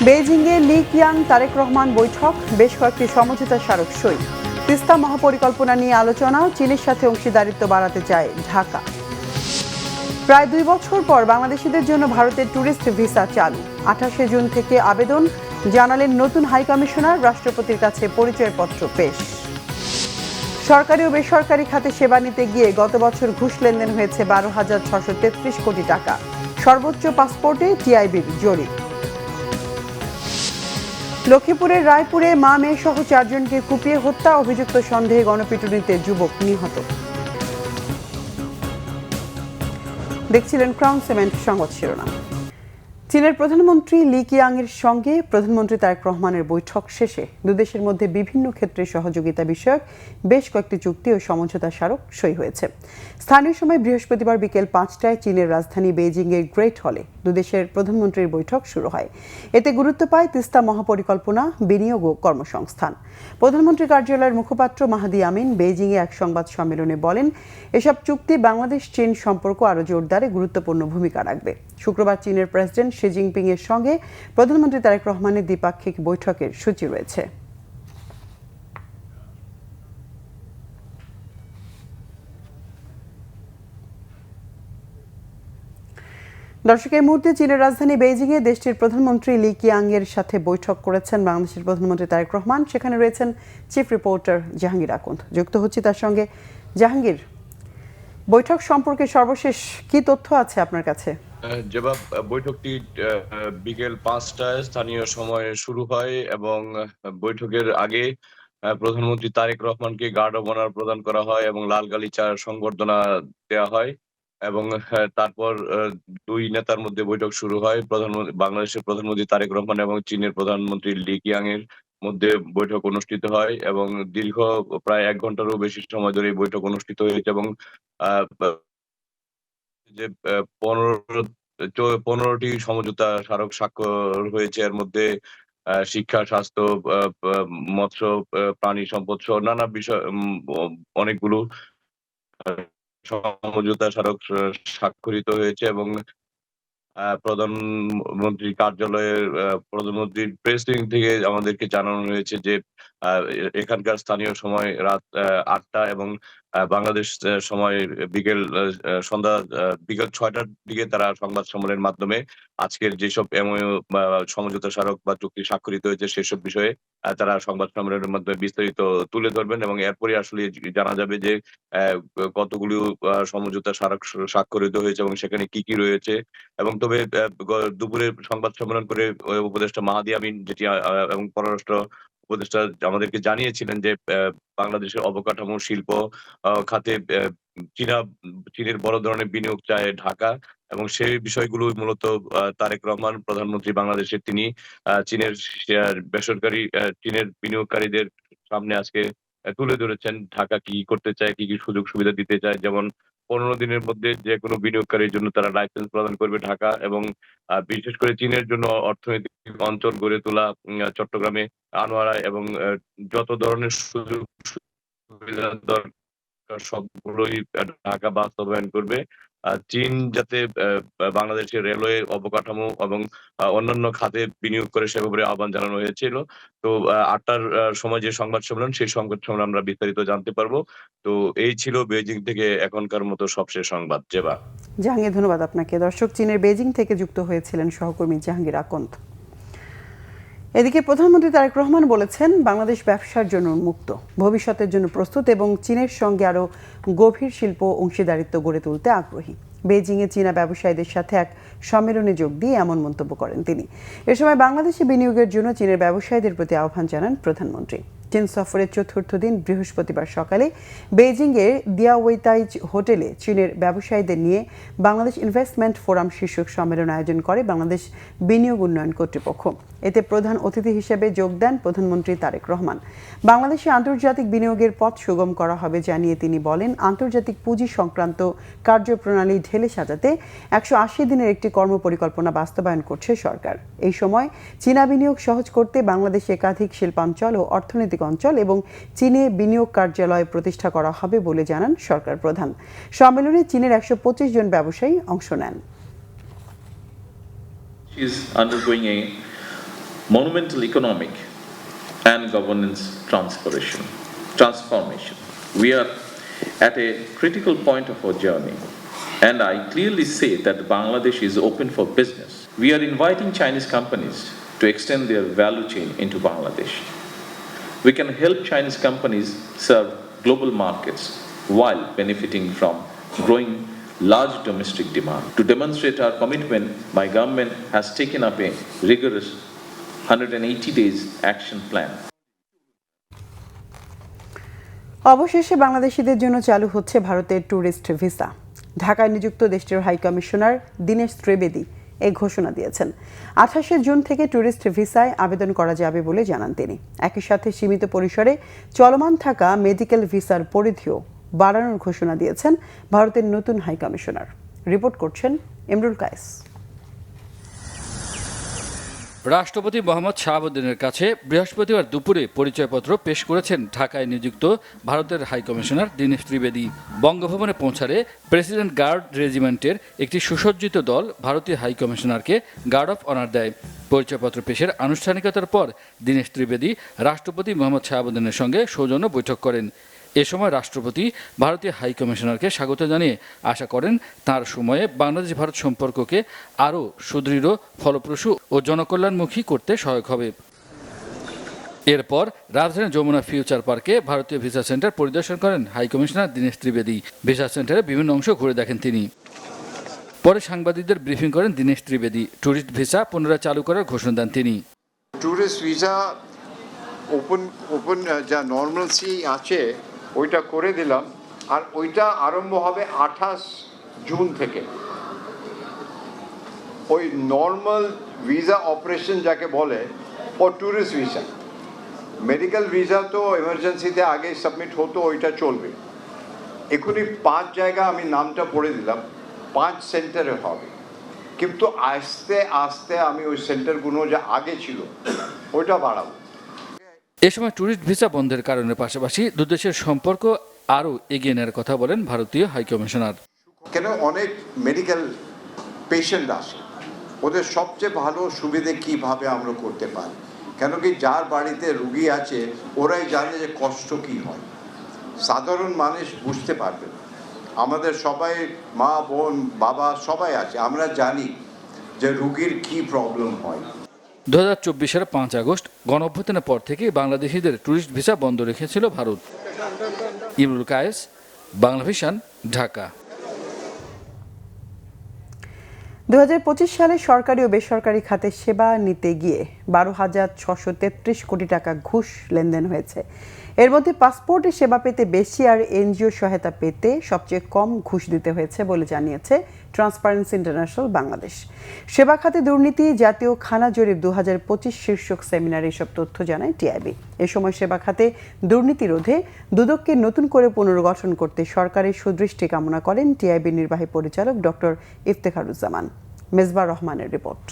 বেইজিংয়ে লি কিয়াং তারেক রহমান বৈঠক, বেশ কয়েকটি সমঝোতা স্মারক সই। তিস্তা মহাপরিকল্পনা নিয়ে আলোচনা, চীনের সাথে অংশীদারিত্ব বাড়াতে চায় ঢাকা। প্রায় 2 বছর পর বাংলাদেশিদের জন্য ভারতের ট্যুরিস্ট ভিসা চালু। 28 জুন থেকে আবেদন জানালেন নতুন হাইকমিশনার, রাষ্ট্রপতির কাছে পরিচয়পত্র পেশ। সরকারি ও বেসরকারি খাতে সেবা নিতে গিয়ে গত বছর ঘুষ লেনদেন হয়েছে 12,633 কোটি টাকা। সর্বোচ্চ পাসপোর্টে টিআইবির জরিপ। লক্ষ্মীপুরের রায়পুরে মা মেয়ে সহ 4 জনকে কুপিয়ে হত্যা, অভিযুক্ত সন্দেহে গণপিটুনিতে যুবক নিহত। দেখছিলেন ক্রাউন সিমেন্ট সংবাদ শিরোনাম। চীনের প্রধানমন্ত্রী লি কিয়াংয়ের সঙ্গে প্রধানমন্ত্রী তারেক রহমানের বৈঠক শেষে দুদেশের মধ্যে বিভিন্ন ক্ষেত্রে সহযোগিতা বিষয়ক বেশ কয়েকটি চুক্তি ও সমঝোতা স্মারক সই হয়েছে। স্থানীয় সময় বৃহস্পতিবার বিকেল 5টায় চীনের রাজধানী বেইজিংয়ের গ্রেট হলে দুদেশের প্রধানমন্ত্রীর বৈঠক শুরু হয়। এতে গুরুত্ব পায় তিস্তা মহাপরিকল্পনা, বিনিয়োগ ও কর্মসংস্থান। প্রধানমন্ত্রী কার্যালয়ের মুখপাত্র মাহাদি আমিন বেইজিংয়ে এক সংবাদ সম্মেলনে বলেন, এসব চুক্তি বাংলাদেশ চীন সম্পর্ক আরও জোরদারে গুরুত্বপূর্ণ ভূমিকা রাখবে। শুক্রবার চীনের প্রেসিডেন্ট শি জিনপিং এর সঙ্গে প্রধানমন্ত্রী তারেক রহমানের দ্বিপাক্ষিক বৈঠকের সূচি রয়েছে। দর্শক, এই মুহূর্তে চীনের রাজধানী বেইজিংয়ে দেশটির প্রধানমন্ত্রী লি কিয়াং এর সাথে বৈঠক করেছেন বাংলাদেশের প্রধানমন্ত্রী তারেক রহমান। সেখানে রয়েছেন চিফ রিপোর্টার জাহাঙ্গীর আকুন্দ, যুক্ত হচ্ছে তার সঙ্গে। জাহাঙ্গীর, বৈঠক সম্পর্কে সর্বশেষ কি তথ্য আছে আপনার কাছে? জবাব, বৈঠকটি বিকেল 5টায় স্থানীয় সময়ে শুরু হয় এবং বৈঠকের আগে প্রধানমন্ত্রী তারেক রহমানকে গার্ড অব অনার প্রদান করা হয় এবং লাল গালিচার সংবর্ধনা দেওয়া হয় এবং তারপর দুই নেতার মধ্যে বৈঠক শুরু হয়। বাংলাদেশের প্রধানমন্ত্রী তারেক রহমান এবং চীনের প্রধানমন্ত্রী লি কিয়াং এর মধ্যে বৈঠক অনুষ্ঠিত হয় এবং দীর্ঘ প্রায় 1 ঘন্টারও বেশি সময় ধরে এই বৈঠক অনুষ্ঠিত হয়েছে এবং আহ, যে 15টি সমঝোতা স্মারক স্বাক্ষর হয়েছে। এর মধ্যে শিক্ষা, স্বাস্থ্য, মৎস্য, প্রাণী সম্পদ সহ নানা বিষয় অনেকগুলো সমঝোতা স্মারক স্বাক্ষরিত হয়েছে এবং প্রধানমন্ত্রীর কার্যালয়ের প্রধানমন্ত্রীর প্রেস উইং থেকে আমাদেরকে জানানো হয়েছে যে এখানকার স্থানীয় সময় রাত 8টা এবং বাংলাদেশ সময় সন্ধ্যা বিকেল 6টার দিকে তারা সংবাদ সম্মেলনের মাধ্যমে আজকের যেসব এমওইউ সমঝোতা স্মারক বা চুক্তি স্বাক্ষরিত হয়েছে সেসব বিষয়ে তারা সংবাদ সম্মেলনের মাধ্যমে বিস্তারিত তুলে ধরবেন এবং এরপরে আসলে জানা যাবে যে কতগুলো সমঝোতা স্মারক স্বাক্ষরিত হয়েছে এবং সেখানে কি কি রয়েছে। এবং তবে দুপুরে সংবাদ সম্মেলন করে উপদেষ্টা মাহাদি আমিন এবং পররাষ্ট্র উপদেষ্টা আমাদেরকে জানিয়েছিলেন যে বাংলাদেশের অবকাঠামো শিল্প খাতে চীনের বড় ধরনের বিনিয়োগ চায় ঢাকা এবং সেই বিষয়গুলো মূলত তারেক রহমান প্রধানমন্ত্রী বাংলাদেশের তিনি চীনের বেসরকারি চীনের বিনিয়োগকারীদের সামনে আজকে তুলে ধরেছেন ঢাকা কি করতে চায়, কি কি সুযোগ সুবিধা দিতে চায়। যেমন 15 দিনের মধ্যে যে কোনো বিনিয়োগকারীর জন্য তারা লাইসেন্স প্রদান করবে ঢাকা এবং বিশেষ করে চীনের জন্য অর্থনৈতিক অঞ্চল গড়ে তোলা চট্টগ্রামে আনোয়ারা এবং যত ধরনের সুযোগ সুবিধা দরকার সবগুলোই ঢাকা বাস্তবায়ন করবে। চীন যাতে বাংলাদেশের রেলওয়ে অবকাঠামো এবং অন্যান্য খাতে বিনিয়োগ করে সে ব্যাপারে আহ্বান জানানো হয়েছিল। তো 8টার সময় যে সংবাদ সম্মেলন সেই সংবাদ সম্মেলনে আমরা বিস্তারিত জানতে পারবো। তো এই ছিল বেইজিং থেকে এখনকার মতো সবশেষ সংবাদ। জেবা। জাহাঙ্গীর, ধন্যবাদ আপনাকে। দর্শক, চীনের বেইজিং থেকে যুক্ত হয়েছিলেন সহকর্মী জাহাঙ্গীর আকুন্দ। এদিকে প্রধানমন্ত্রী তারেক রহমান বলেছেন, বাংলাদেশ ব্যবসার জন্য উন্মুক্ত, ভবিষ্যতের জন্য প্রস্তুত এবং চীনের সঙ্গে আরও গভীর শিল্প অংশীদারিত্ব গড়ে তুলতে আগ্রহী। বেইজিংয়ে চীনা ব্যবসায়ীদের সাথে এক সম্মেলনে যোগ দিয়ে এমন মন্তব্য করেন তিনি। এ সময় বাংলাদেশে বিনিয়োগের জন্য চীনের ব্যবসায়ীদের প্রতি আহ্বান জানান প্রধানমন্ত্রী। চীন সফরের চতুর্থ দিন বৃহস্পতিবার সকালে বেইজিংয়ের দিয়াওয়েতাইজ হোটেলে চীনের ব্যবসায়ীদের নিয়ে বাংলাদেশ ইনভেস্টমেন্ট ফোরাম শীর্ষক সম্মেলন আয়োজন করে বাংলাদেশ বিনিয়োগ উন্নয়ন কর্তৃপক্ষ। এতে প্রধান অতিথি হিসেবে যোগ দেন প্রধানমন্ত্রী তারেক রহমান। বাংলাদেশে আন্তর্জাতিক বিনিয়োগের পথ সুগম করা হবে জানিয়ে তিনি বলেন, আন্তর্জাতিক পুঁজি সংক্রান্ত কার্যপ্রণালী ঢেলে সাজাতে 180 দিনের একটি কর্মপরিকল্পনা বাস্তবায়ন করছে সরকার। এই সময় চীনা বিনিয়োগ সহজ করতে বাংলাদেশে একাধিক শিল্পাঞ্চল ও অর্থনৈতিক অঞ্চল এবং চীনে বিনিয়োগ কার্যালয় প্রতিষ্ঠা করা হবে বলে জানান সরকার প্রধান। সম্মেলনে চীনের 125 জন ব্যবসায়ী অংশ নেন। is undergoing a monumental economic and governance transformation. We are at a critical point of our journey, and I clearly say that Bangladesh is open for business. We are inviting Chinese companies to extend their value chain into Bangladesh. We can help Chinese companies serve global markets while benefiting from growing large domestic demand. To demonstrate our commitment, my government has taken up a rigorous 180 days action plan. অবশেষে বাংলাদেশিদের জন্য চালু হচ্ছে ভারতের tourist visa. ঢাকায় নিযুক্ত দেশটির high commissioner Dinesh Trivedi এই ঘোষণা দিয়েছেন। 28 জুন থেকে ট্যুরিস্ট ভিসায় আবেদন করা যাবে বলে জানান তিনি। একই সাথে সীমিত পরিসরে চলমান থাকা মেডিকেল ভিসার পরিধিও বাড়ানোর ঘোষণা দিয়েছেন ভারতের নতুন হাই কমিশনার। রিপোর্ট করছেন ইমরুল কায়েস। রাষ্ট্রপতি মোহাম্মদ শাহাবুদ্দিনের কাছে বৃহস্পতিবার দুপুরে পরিচয়পত্র পেশ করেছেন ঢাকায় নিযুক্ত ভারতের হাই কমিশনার দীনেশ ত্রিবেদী। বঙ্গভবনে পৌঁছালে প্রেসিডেন্ট গার্ড রেজিমেন্টের একটি সুসজ্জিত দল ভারতীয় হাই কমিশনারকে গার্ড অফ অনার দেয়। পরিচয়পত্র পেশের আনুষ্ঠানিকতার পর দীনেশ ত্রিবেদী রাষ্ট্রপতি মোহাম্মদ শাহাবুদ্দিনের সঙ্গে সৌজন্য বৈঠক করেন। এ সময় রাষ্ট্রপতি ভারতীয় হাই কমিশনারকে স্বাগত জানিয়ে আশা করেন তার সময়ে বাংলাদেশ ভারত সম্পর্ককে আরও সুদৃঢ়, ফলপ্রসূ ও জনকল্যাণমুখী করতে সহায়ক হবে। এরপর রাজধানীর যমুনা ফিউচার পার্কে ভারতীয় ভিসা সেন্টার পরিদর্শন করেন high commissioner Dinesh Trivedi. Visa সেন্টারের বিভিন্ন অংশ ঘুরে দেখেন তিনি। পরে সাংবাদিকদের ব্রিফিং করেন দীনেশ ত্রিবেদী। ট্যুরিস্ট ভিসা পুনরায় চালু করার ঘোষণা দেন তিনি। ট্যুরিস্ট ভিসা ওপেন যা নর্মালসি আছে ওইটা করে দিলাম, আর ওইটা আরম্ভ হবে 28 জুন থেকে। ওই নর্মাল ভিসা অপারেশন যাকে বলে for tourist visa. Medical visa তো এমার্জেন্সিতে আগে সাবমিট হতো, ওইটা চলবে। এখনই 5 জায়গা আমি নামটা পড়ে দিলাম, 5 সেন্টারে হবে, কিন্তু আস্তে আস্তে আমি ওই সেন্টারগুলো যা আগে ছিল ওইটা বাড়াবো। এ সময় ট্যুরিস্ট ভিসা বন্ধের কারণের পাশাপাশি দুদেশের সম্পর্ক আরও এগিয়ে নেওয়ার কথা বলেন ভারতীয় হাই কমিশনার। কেন অনেক মেডিকেল পেশেন্ট আসে, ওদের সবচেয়ে ভালো সুবিধে কিভাবে আমরা করতে পারি, কেন কি যার বাড়িতে রুগী আছে ওরাই জানে যে কষ্ট কি হয়, সাধারণ মানুষ বুঝতে পারবে না। আমাদের সবাই মা বোন বাবা সবাই আছে, আমরা জানি যে রুগীর কি প্রবলেম হয়। 2024 5 আগস্ট গণঅভ্যুত্থানের পর থেকে বাংলাদেশিদের ট্যুরিস্ট ভিসা বন্ধ রেখেছিল ভারত। ইমরুল কায়েস, বাংলা ভিশন, ঢাকা। 2025 সালে সরকারি ও বেসরকারি খাতে সেবা নিতে গিয়ে 12,633 কোটি টাকা ঘুষ লেনদেন হয়েছে। এর মধ্যে পাসপোর্টে সেবা পেতে বেশি আর এনজিও সহায়তা পেতে সবচেয়ে কম ঘুষ দিতে হয়েছে বলে জানিয়েছে ট্রান্সপারেন্সি ইন্টারন্যাশনাল বাংলাদেশ। সেবা খাতে দুর্নীতি জাতীয় খানা জরিপ 2025 শীর্ষক সেমিনারে এসব তথ্য জানায় টিআইবি। এ সময় সেবা খাতে দুর্নীতি রোধে দুদককে নতুন করে পুনর্গঠন করতে সরকারের সুদৃষ্টি কামনা করেন টিআইবির নির্বাহী পরিচালক ডক্টর ইফতেখারুজ্জামান। মেজবা রহমানের রিপোর্ট।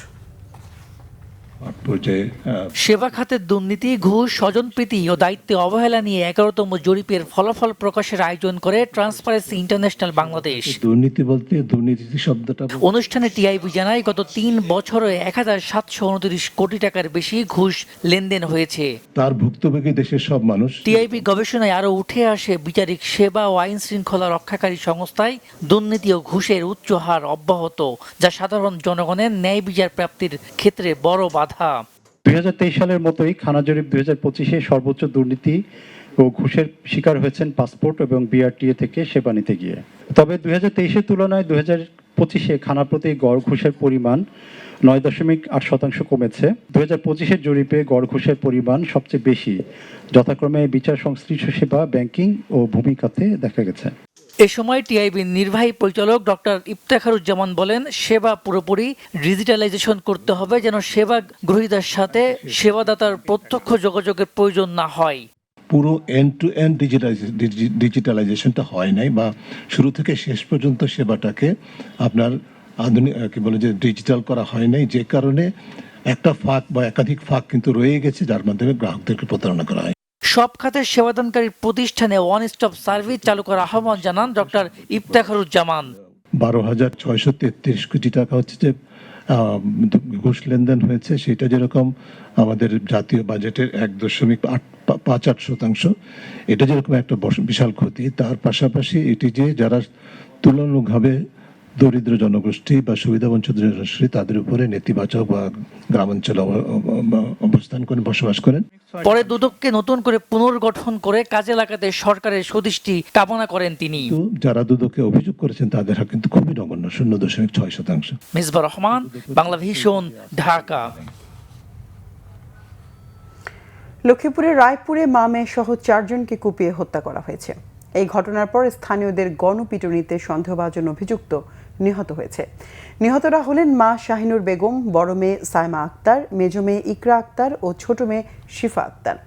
সেবা খাতের দুর্নীতি, ঘুষ, স্বজনপ্রীতি ও দায়িত্বে অবহেলা নিয়ে 11তম জরিপের ফলাফল প্রকাশের আয়োজন করে ট্রান্সপারেন্সি ইন্টারন্যাশনাল বাংলাদেশ। দুর্নীতি বলতে দুর্নীতি শব্দটা অনুষ্ঠানে টিআইবি জানায় গত 3 বছরে 1729 কোটি টাকার বেশি ঘুষ লেনদেন হয়েছে। তার ভুক্তভোগী দেশের সব মানুষ। টিআইবি গবেষণায় আরও উঠে আসে বিচারিক সেবা ও আইন শৃঙ্খলা রক্ষাকারী সংস্থায় দুর্নীতি ও ঘুষের উচ্চ হার অব্যাহত, যা সাধারণ জনগণের ন্যায় বিচার প্রাপ্তির ক্ষেত্রে বড় বাধা। 2023 সালের মতোই খানা জরিপ 2025-এ সর্বোচ্চ দুর্নীতি ও ঘুষের শিকার হয়েছেন পাসপোর্ট এবং বিআরটিএ থেকে সেবা নিতে গিয়ে। তবে 2023-এর তুলনায় 2025-এ খানা প্রতি গড় ঘুষের পরিমাণ 9.8% কমেছে। 2025-এর জরিপে গড় ঘুষের পরিমাণ সবচেয়ে বেশি যথাক্রমে বিচার সংশ্লিষ্ট সেবা, ব্যাংকিং ও ভূমি খাতে দেখা গেছে। এ সময় টিআইবির নির্বাহী পরিচালক ডক্টর ইফতেখারুজ্জামান বলেন, সেবা পুরোপুরি ডিজিটালাইজেশন করতে হবে যেন সেবা গ্রহীতার সাথে সেবাদাতার প্রত্যক্ষ যোগাযোগের প্রয়োজন না হয়। পুরো এন্ড টু এন্ড ডিজিটালাইজেশনটা হয় নাই, বা শুরু থেকে শেষ পর্যন্ত সেবাটাকে আপনার আধুনিক কি বলে যে ডিজিটাল করা হয় নাই, যে কারণে একটা ফাঁক বা একাধিক ফাঁক কিন্তু রয়ে গেছে, যার মাধ্যমে গ্রাহকদেরকে প্রতারণা করা হয়। সব খাতের সেবাদানকারী প্রতিষ্ঠানে ওয়ান স্টপ সার্ভিস চালু করার আহ্বান জানান ডক্টর ইফতেখারুজ্জামান। 12,633 কোটি টাকা হচ্ছে যে ঘুষ লেনদেন হয়েছে, সেটা যেরকম আমাদের জাতীয় বাজেটের 1.58%, এটা যেরকম একটা বিশাল ক্ষতি, তার পাশাপাশি এটি যে যারা তুলনামূলকভাবে দরিদ্র জনগোষ্ঠী বা সুবিধাবঞ্চিত জনগোষ্ঠী তাদের উপরে নেতিবাচক বা গ্রামাঞ্চলে অবস্থান করে বসবাস করেন। পরে দুদককে নতুন করে পুনর্গঠন করে কাজে লাগাতে সরকারের সদিষ্টি কামনা করেন তিনি। যারা দুদকে অভিযোগ করেছেন তাদের হার কিন্তু খুবই নগণ্য, 0.6%। মিসবাহ রহমান, বাংলা ভিশন, ঢাকা। লক্ষ্মীপুরের রায়পুরে মা মেয়ে সহ 4 জনকে কুপিয়ে হত্যা করা হয়েছে। এই ঘটনার পর স্থানীয়দের গণপিটুনিতে সন্দেহভাজন অভিযুক্ত নিহত হয়েছে। নিহতরা হলেন মা শাহিনুর বেগম, বড় মেয়ে সাইমা আক্তার, মেজ মেয়ে ইকরা আক্তার ও ছোট মেয়ে শিফা আক্তার।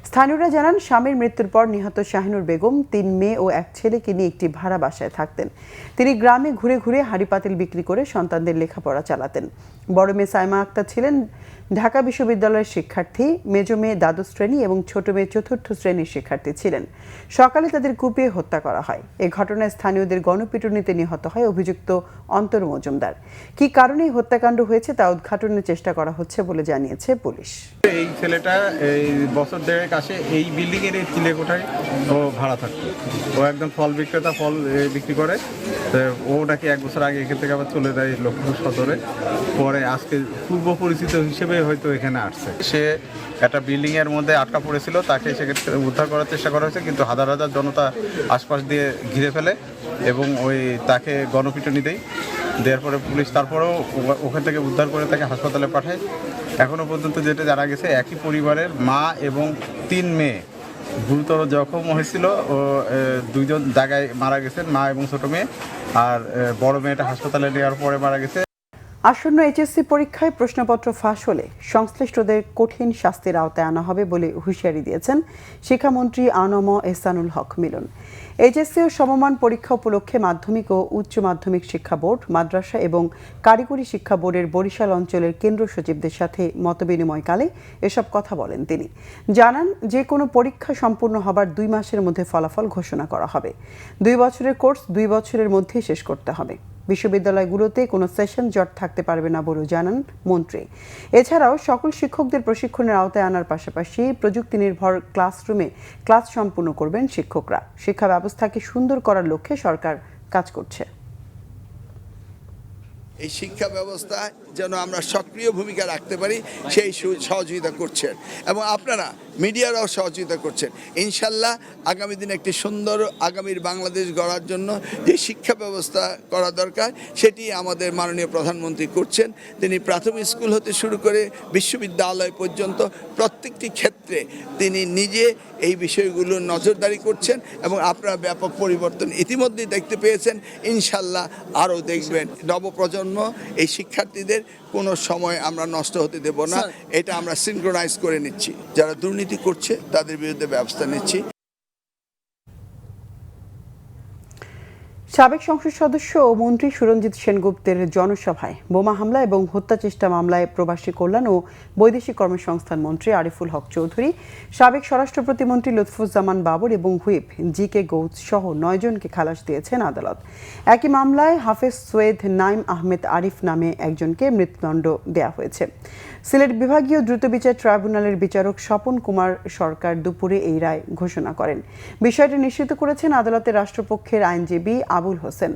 স্থানীয়রা জানান, স্বামীর মৃত্যুর পর নিহত শাহিনুর বেগম 3 মেয়ে ও 1 ছেলেকে নিয়ে একটি ভাড়া বাসায় থাকতেন। তিনি গ্রামে ঘুরে ঘুরে হাঁড়ি পাতিল বিক্রি করে সন্তানদের লেখাপড়া চালাতেন। বড় মেয়ে সাইমা আক্তার ছিলেন ঢাকা বিশ্ববিদ্যালয়ের শিক্ষার্থী, মেজ মেয়ে দ্বাদশ শ্রেণী এবং ছোট মেয়ে 4র্থ শ্রেণীর শিক্ষার্থী ছিলেন। সকালে তাদের কুপিয়ে হত্যা করা হয়। এই ঘটনায় স্থানীয়দের গণপিটুনিতে নিহত হয় অভিযুক্ত অন্তর মজুমদার। কী কারণে এই হত্যাকাণ্ড হয়েছে তা উদ্ঘাটনের চেষ্টা করা হচ্ছে বলে জানিয়েছে পুলিশ। এই ছেলেটা এই বছর দেড়েক আসে এই বিল্ডিং এর এই চিলে কোঠায় ও ভাড়া থাকতো। ও একদম ফল বিক্রেতা, ফল বিক্রি করে। ও নাকি 1 বছর আগে এখান থেকে আবার চলে যায় লক্ষ্মীপুর সদরে। পরে আজকে পূর্ব পরিচিত হিসেবে হয়তো এখানে আসছে। সে একটা বিল্ডিং এর মধ্যে আটকা পড়েছিল, তাকে সেক্ষেত্রে উদ্ধার করার চেষ্টা করা হয়েছে, কিন্তু হাজার হাজার জনতা আশপাশ দিয়ে ঘিরে ফেলে এবং তাকে গণপিটুনি দেওয়ার পরে পুলিশ তারপরেও ওখান থেকে উদ্ধার করে তাকে হাসপাতালে পাঠায়। এখনো পর্যন্ত যেটা জানা গেছে, একই পরিবারের মা এবং 3 মেয়ে গুরুতর জখম হয়েছিল ও 2 জন জায়গায় মারা গেছেন, মা এবং ছোট মেয়ে। আর বড় মেয়েটা হাসপাতালে নেওয়ার পরে মারা গেছে। আসন্ন এইচএসসি পরীক্ষায় প্রশ্নপত্র ফাঁস হলে সংশ্লিষ্টদের কঠিন শাস্তির আওতায় আনা হবে বলে হুঁশিয়ারি দিয়েছেন শিক্ষামন্ত্রী আনম এহসানুল হক মিলন। এইচএসসি ও সমমান পরীক্ষা উপলক্ষে মাধ্যমিক ও উচ্চ মাধ্যমিক শিক্ষা বোর্ড, মাদ্রাসা এবং কারিগরি শিক্ষা বোর্ডের বরিশাল অঞ্চলের কেন্দ্র সচিবদের সাথে মতবিনিময়কালে এসব কথা বলেন তিনি। জানান, যে কোনো পরীক্ষা সম্পূর্ণ হবার 2 মাসের মধ্যে ফলাফল ঘোষণা করা হবে। 2 বছরের কোর্স 2 বছরের মধ্যেই শেষ করতে হবে। বিশ্ববিদ্যালয়গুলোতে কোনো সেশন জট থাকতে পারবে না বলেও জানান মন্ত্রী। এছাড়াও সকল শিক্ষকদের প্রশিক্ষণের আওতায় আনার পাশাপাশি প্রযুক্তি নির্ভর ক্লাসরুমে ক্লাস সম্পূর্ণ করবেন শিক্ষকরা। শিক্ষা ব্যবস্থাকে সুন্দর করার লক্ষ্যে সরকার কাজ করছে। এই শিক্ষা ব্যবস্থা যেন আমরা সক্রিয় ভূমিকা রাখতে পারি সেই সহযোগিতা করছেন এবং আপনারা মিডিয়ারাও সহযোগিতা করছেন। ইনশাল্লাহ আগামী দিনে একটি সুন্দর আগামীর বাংলাদেশ গড়ার জন্য যে শিক্ষা ব্যবস্থা করা দরকার সেটি আমাদের মাননীয় প্রধানমন্ত্রী করছেন। তিনি প্রাথমিক স্কুল হতে শুরু করে বিশ্ববিদ্যালয় পর্যন্ত প্রত্যেকটি ক্ষেত্রে তিনি নিজে এই বিষয়গুলো নজরদারি করছেন এবং আপনারা ব্যাপক পরিবর্তন ইতিমধ্যেই দেখতে পেয়েছেন। ইনশাল্লাহ আরও দেখবেন। নবপ্রজন্ম এই শিক্ষার্থীদের কোনো সময় আমরা নষ্ট হতে দেব না। এটা আমরা সিনক্রোনাইজ করে নিচ্ছি। যারা দুর্নীতি করছে তাদের বিরুদ্ধে ব্যবস্থা নিচ্ছি। সাবেক সংসদ সদস্য ও মন্ত্রী সুরঞ্জিত সেনগুপ্তের জনসভায় বোমা হামলা এবং হত্যা চেষ্টা মামলায় প্রবাসী কল্যাণ ও বৈদেশিক কর্মসংস্থান মন্ত্রী আরিফুল হক চৌধুরী, সাবেক স্বরাষ্ট্র প্রতিমন্ত্রী লুৎফুজ্জামান বাবর এবং হুইপ জি.কে গৌছ সহ 9 জনকে খালাস দিয়েছেন আদালত। একই মামলায় হাফেজ সৈয়দ নাইম আহমেদ আরিফ নামে একজনকে মৃত্যুদণ্ড দেওয়া হয়েছে। সিলেট বিভাগীয় দ্রুত বিচার ট্রাইব্যুনালের বিচারক স্বপন কুমার সরকার দুপুরে এই রায় ঘোষণা করেন। বিষয়টি নিশ্চিত করেছেন আদালতের রাষ্ট্রপক্ষের আইনজীবী আবুল হোসেন।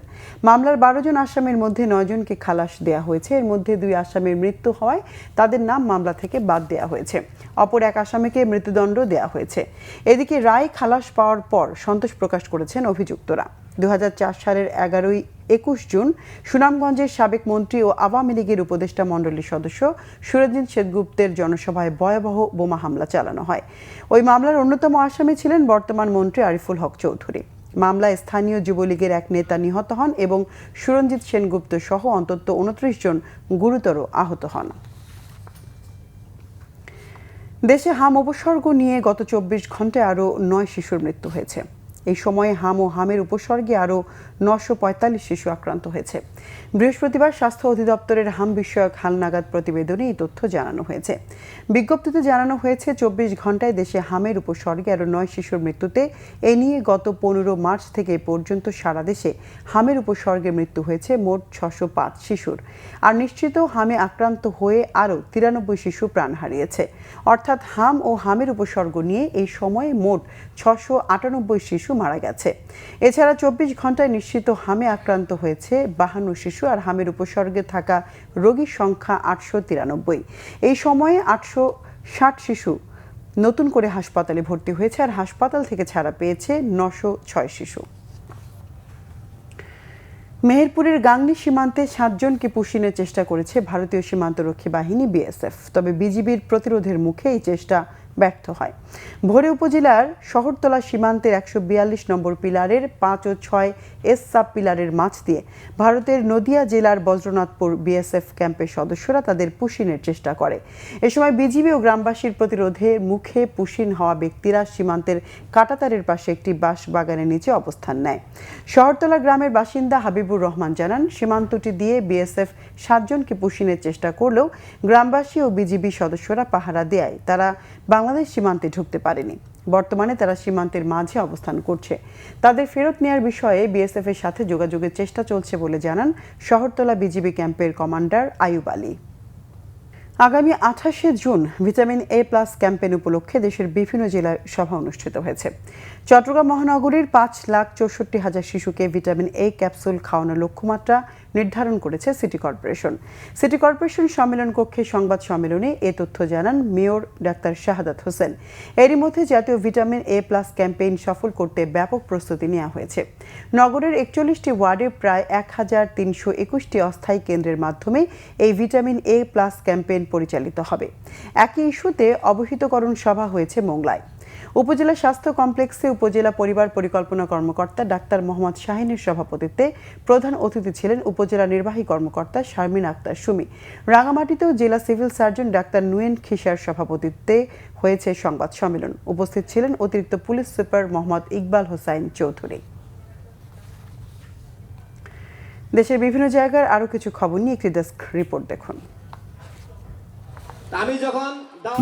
মামলার 12 জন আসামির মধ্যে 9 জনকে খালাস দেওয়া হয়েছে। এর মধ্যে 2 আসামির মৃত্যু হওয়ায় তাদের নাম মামলা থেকে বাদ দেওয়া হয়েছে। অপর 1 আসামিকে মৃত্যুদণ্ড দেওয়া হয়েছে। এদিকে রায় খালাস পাওয়ার পর সন্তোষ প্রকাশ করেছেন অভিযুক্তরা। 2004 সালের 21 জুন সুনামগঞ্জের সাবেক মন্ত্রী ও আওয়ামী লীগের উপদেষ্টা মণ্ডলীর সদস্য সুরঞ্জিত সেনগুপ্তের জনসভায় ভয়াবহ বোমা হামলা চালানো হয়। ওই মামলার অন্যতম আসামি ছিলেন বর্তমান মন্ত্রী আরিফুল হক চৌধুরী। মামলায় স্থানীয় যুবলীগের 1 নেতা নিহত হন এবং সুরঞ্জিত সেনগুপ্ত সহ অন্তত 29 জন গুরুতর আহত হন। দেশে হাম উপসর্গ নিয়ে গত 24 ঘন্টায় আরও 9 শিশুর মৃত্যু হয়েছে। এই সময়ে হাম ও হামের উপসর্গে আরও 945 শিশু আক্রান্ত হয়েছে। বৃহস্পতিবার স্বাস্থ্য অধিদপ্তরের হাম বিষয়ক হালনাগাদ প্রতিবেদনে এই তথ্য জানানো হয়েছে। বিজ্ঞপ্তিতে জানানো হয়েছে 24 ঘন্টায় দেশে হামের উপসর্গে আরও 9 শিশুর মৃত্যুতে এ নিয়ে গত 15 মার্চ থেকে পর্যন্ত সারা দেশে হামের উপসর্গে মৃত্যু হয়েছে মোট 605 শিশুর। আর নিশ্চিত হামে আক্রান্ত হয়ে আরও 93 শিশু প্রাণ হারিয়েছে। অর্থাৎ হাম ও হামের উপসর্গ নিয়ে এই সময়ে মোট 698 শিশু মারা গেছে। এছাড়া 24 ঘন্টায় নিশ্চিত হামে আক্রান্ত হয়েছে 52 শিশু আর হামের উপসর্গে থাকা রোগীর সংখ্যা 893। এই সময়ে 860 শিশু নতুন করে হাসপাতালে ভর্তি হয়েছে আর হাসপাতাল থেকে ছাড়া পেয়েছে 906 শিশু। মেহেরপুরের গাংনী সীমান্তে 7 জনকে পুশিনের চেষ্টা করেছে ভারতীয় সীমান্তরক্ষী বাহিনী বিএসএফ। তবে বিজিবির প্রতিরোধের মুখে এই চেষ্টা ব্যর্থ হয়। ভোরে উপজেলার শহরতলা সীমান্তের 142 নম্বর পিলারের 5 ও 6 এস সাব পিলারের মাঝ দিয়ে ভারতের নদিয়া জেলার বজ্রনাথপুর বিএসএফ ক্যাম্পের সদস্যরা তাদের পুশিনের চেষ্টা করে। এ সময় বিজিবি ও গ্রামবাসীর প্রতিরোধের মুখে পুশিন হওয়া ব্যক্তিরা সীমান্তের কাঁটাতারের পাশে একটি বাঁশ বাগানের নিচে অবস্থান নেয়। শহরতলা গ্রামের বাসিন্দা হাবিবুর রহমান জানান, সীমান্তটি দিয়ে বিএসএফ 7 জনকে পুশিনের চেষ্টা করলেও গ্রামবাসী ও বিজিবি সদস্যরা পাহারা দেয় তারা বাংলাদেশ সীমান্তে ঢুকতে পারেনি। বর্তমানে তারা সীমান্তের মাঝে অবস্থান করছে। তাদের ফেরত নেয়ার বিষয়ে বিএসএফ এর সাথে যোগাযোগের চেষ্টা চলছে বলে জানান শহরতলা বিজিবি ক্যাম্পের কমান্ডার আয়ুব আলী। আগামী 28 June vitamin A plus campaign উপলক্ষে দেশের বিভিন্ন জেলায় সভা অনুষ্ঠিত হয়েছে। চট্টগ্রাম মহানগরীর 5,64,000 শিশুকে ভিটামিন এ ক্যাপসুল খাওয়ানোর লক্ষ্যমাত্রা নির্ধারণ করেছে সিটি কর্পোরেশন। সিটি কর্পোরেশন সম্মেলন কক্ষে সংবাদ সম্মেলনে এ তথ্য জানান মেয়র ডাক্তার শাহাদাত হোসেন। এরই মধ্যে জাতীয় ভিটামিন এ প্লাস ক্যাম্পেইন সফল করতে ব্যাপক প্রস্তুতি নেওয়া হয়েছে। নগরের 41টি ওয়ার্ডে প্রায় 1,321টি অস্থায়ী কেন্দ্রের মাধ্যমে এই ভিটামিন এ প্লাস ক্যাম্পেইন পরিচালিত হবে। একই ইস্যুতে অবহিতকরণ সভা হয়েছে মোংলায়। উপজেলা স্বাস্থ্য কমপ্লেক্সে উপজেলা পরিবার পরিকল্পনা কর্মকর্তা ডাক্তার মোহাম্মদ শাহিনের সভাপতিত্বে প্রধান অতিথি ছিলেন উপজেলা নির্বাহী কর্মকর্তা শারমিন আক্তার সুমি। রাঙামাটিতেও জেলা সিভিল সার্জন ডাক্তার নুয়েন খিসার সভাপতিত্বে হয়েছে সংবাদ সম্মেলন। উপস্থিত ছিলেন অতিরিক্ত পুলিশ সুপার মোহাম্মদ ইকবাল হোসাইন চৌধুরী। দেশের বিভিন্ন জায়গার আরও কিছু খবর নিয়ে একটি ডেস্ক রিপোর্ট দেখুন।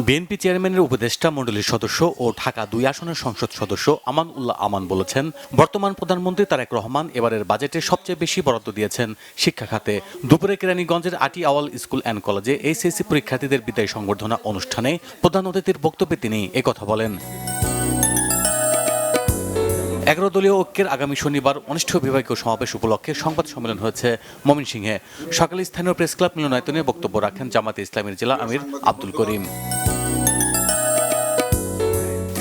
বিএনপি চেয়ারম্যানের উপদেষ্টা মণ্ডলীর সদস্য ও ঢাকা 2 আসনের সংসদ সদস্য আমান উল্লাহ আমান বলেছেন, বর্তমান প্রধানমন্ত্রী তারেক রহমান এবারের বাজেটে সবচেয়ে বেশি বরাদ্দ দিয়েছেন শিক্ষা খাতে। দুপুরে কেরানীগঞ্জের আটি আওয়াল স্কুল অ্যান্ড কলেজে এইচএসসি পরীক্ষার্থীদের বিদায় সংবর্ধনা অনুষ্ঠানে প্রধান অতিথির বক্তব্যে তিনি একথা বলেন। 11 দলীয় ঐক্যের আগামী শনিবার অনুষ্ঠেয় বিভাগীয় সমাবেশ উপলক্ষে সংবাদ সম্মেলন হয়েছে ময়মনসিংহে। সকালে স্থানীয় প্রেস ক্লাব মিলনায়তনে বক্তব্য রাখেন জামাতে ইসলামীর জেলা আমির আব্দুল করিম।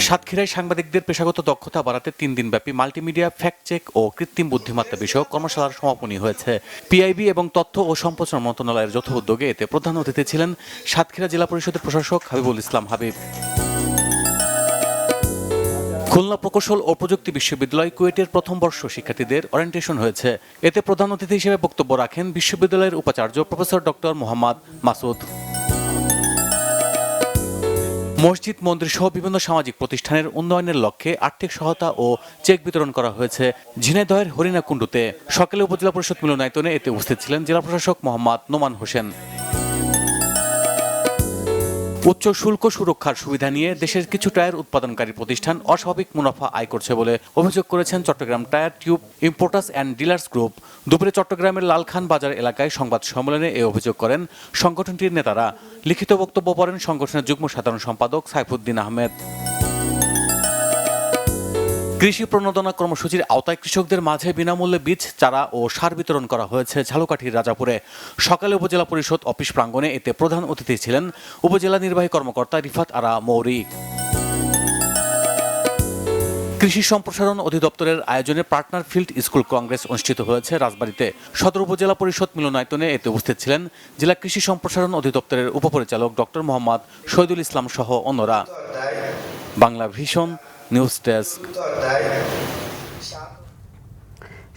সাতক্ষীরায় সাংবাদিকদের পেশাগত দক্ষতা বাড়াতে 3 দিনব্যাপী মাল্টিমিডিয়া ফ্যাক্ট চেক ও কৃত্রিম বুদ্ধিমত্তা বিষয়ক কর্মশালার সমাপনী হয়েছে পিআইবি এবং তথ্য ও সম্প্রচার মন্ত্রণালয়ের যৌথ উদ্যোগে। এতে প্রধান অতিথি ছিলেন সাতক্ষীরা জেলা পরিষদের প্রশাসক হাবিবুল ইসলাম হাবিব। খুলনা প্রকৌশল ও প্রযুক্তি বিশ্ববিদ্যালয় কুয়েটের প্রথম বর্ষ শিক্ষার্থীদের ওরিয়েন্টেশন হয়েছে। এতে প্রধান অতিথি হিসেবে বক্তব্য রাখেন বিশ্ববিদ্যালয়ের উপাচার্য প্রফেসর ডক্টর মোহাম্মদ মাসুদ। মসজিদ মন্দির সহ বিভিন্ন সামাজিক প্রতিষ্ঠানের উন্নয়নের লক্ষ্যে আর্থিক সহায়তা ও চেক বিতরণ করা হয়েছে ঝিনাইদহের হরিণাকুণ্ডুতে। সকালে উপজেলা পরিষদ মিলনায়তনে এতে উপস্থিত ছিলেন জেলা প্রশাসক মোহাম্মদ নোমান হোসেন। উচ্চ শুল্ক সুরক্ষার সুবিধা নিয়ে দেশের কিছু টায়ার উৎপাদনকারী প্রতিষ্ঠান অস্বাভাবিক মুনাফা আয় করছে বলে অভিযোগ করেছেন Chittagong tyre tube importers and dealers group. দুপুরে চট্টগ্রামের লালখান বাজার এলাকায় সংবাদ সম্মেলনে এই অভিযোগ করেন সংগঠনটির নেতারা। লিখিত বক্তব্য পড়েন সংগঠনের যুগ্ম সাধারণ সম্পাদক সাইফুদ্দিন আহমেদ। কৃষি প্রণোদনা কর্মসূচির আওতায় কৃষকদের মাঝে বিনামূল্যে বীজ, চারা ও সার বিতরণ করা হয়েছে ঝালকাঠির রাজাপুরে। সকালে উপজেলা পরিষদ অফিস প্রাঙ্গণে এতে প্রধান অতিথি ছিলেন উপজেলা নির্বাহী কর্মকর্তা রিফাত আরা মৌরি। কৃষি সম্প্রসারণ অধিদপ্তরের আয়োজনে পার্টনার ফিল্ড স্কুল কংগ্রেস অনুষ্ঠিত হয়েছে রাজবাড়ীতে। সদর উপজেলা পরিষদ মিলনায়তনে এতে উপস্থিত ছিলেন জেলা কৃষি সম্প্রসারণ অধিদপ্তরের উপপরিচালক ডক্টর মোহাম্মদ শহীদুল ইসলাম সহ অন্যরা। Bangla vision news desk.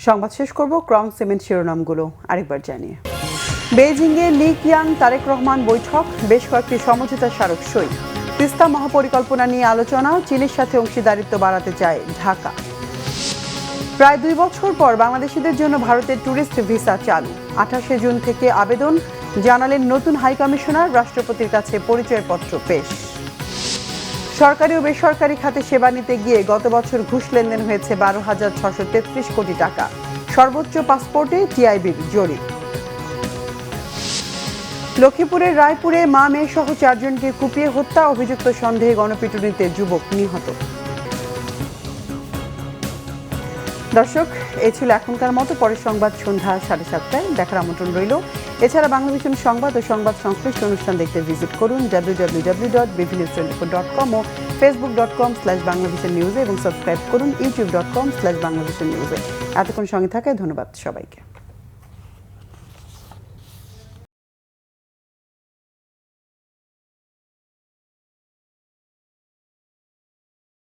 সংবাদ শেষ করব ক্রাউন সিমেন্ট শিরোনামগুলো আরেকবার জানিয়ে। বেইজিংয়ে লি কিয়াং তারেক রহমান বৈঠক, বেশ কয়েকটি সমঝোতা স্মারক সই। তিস্তা মহাপরিকল্পনা নিয়ে আলোচনা, চীনের সাথে অংশীদারিত্ব বাড়াতে চায় ঢাকা। প্রায় 2 বছর পর বাংলাদেশিদের জন্য ভারতের ট্যুরিস্ট ভিসা চালু। 28 জুন থেকে আবেদন জানালেন নতুন হাই কমিশনার, রাষ্ট্রপতির কাছে পরিচয়পত্র পেশ। সরকারি ও বেসরকারি খাতে সেবা নিতে গিয়ে গত বছর ঘুষ লেনদেন হয়েছে 12,633 কোটি টাকা। সর্বোচ্চ পাসপোর্টে টিআইবির জরিপ। লক্ষ্মীপুরের রায়পুরে মা মেয়ে সহ 4 জনকে কুপিয়ে হত্যা, অভিযুক্ত সন্দেহে গণপিটুনিতে যুবক নিহত। দর্শক, এই ছিল এখনকার মতো। পরের সংবাদ সন্ধ্যা 7:30টায় দেখার আমন্ত্রণ রইল। এছাড়া বাংলাভিশন সংবাদ ও সংবাদ সংশ্লিষ্ট অনুষ্ঠান দেখতে ভিজিট করুন www.bvnews24.com ও facebook.com/banglavisionnews এবং সাবস্ক্রাইব করুন youtube.com/banglavisionnews। এতক্ষণ সঙ্গে থাকায় ধন্যবাদ সবাইকে।